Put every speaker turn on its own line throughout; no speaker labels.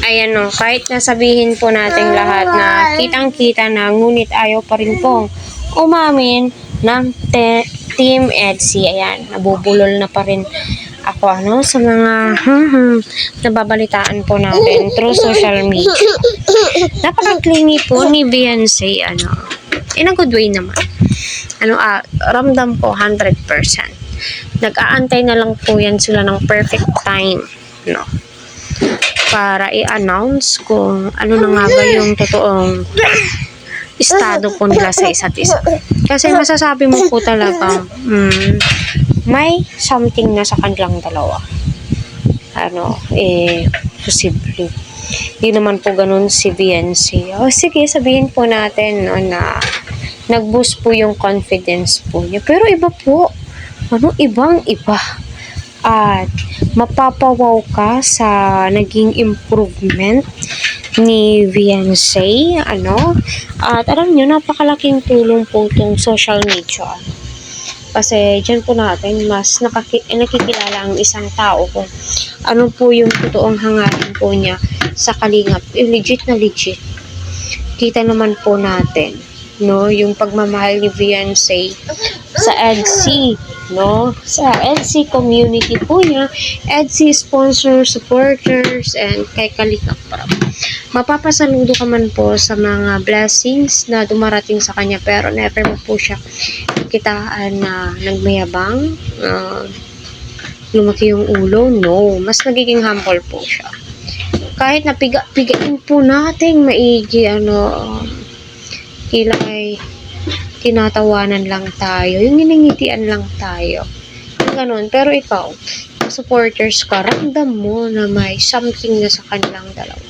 ayan o, kahit nasabihin po natin lahat na kitang-kita na, ngunit ayaw pa rin pong umamin ng Team EDSI. Ayan, nabubulol na pa rin ako sa mga nababalitaan po natin through social media. Napaka-clingy po ni Beyonce, in a good way naman. Ramdam po 100%. Nag-aantay na lang po yan sila ng perfect time, para i-announce kung ano na nga ba yung totoong estado po nila sa isa't isa. Kasi masasabi mo po talaga, may something na sa kanilang dalawa. Posible. Hindi naman po ganun si Beyonce. Sige, sabihin po natin na nag-boost po yung confidence po niya. Pero iba po. Ibang-iba. At mapapawaw ka sa naging improvement ni Beyonce. At alam nyo, napakalaking tulong po itong social media. Kasi dyan po natin mas nakikilala ang isang tao kung ano po yung totoong hangarin po niya sa kalingap. Legit na legit. Kita naman po natin, yung pagmamahal ni Beyonce sa EDSI, sa EDSI community po niya, EDSI sponsors, supporters, and kay Kalingap Prab. Mapapasaludo ka man po sa mga blessings na dumarating sa kanya, pero never mo po siya kitaan na nagmayabang, lumaki yung ulo. No, mas nagiging humble po siya. Kahit napigain po nating maigi, tila ay tinatawanan lang tayo, yung niningitian lang tayo, yung ganun. Pero ikaw, supporters ka, ramdam mo na may something na sa kanilang dalawa.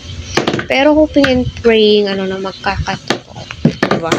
Pero hoping and praying na magkakatotoo, diba?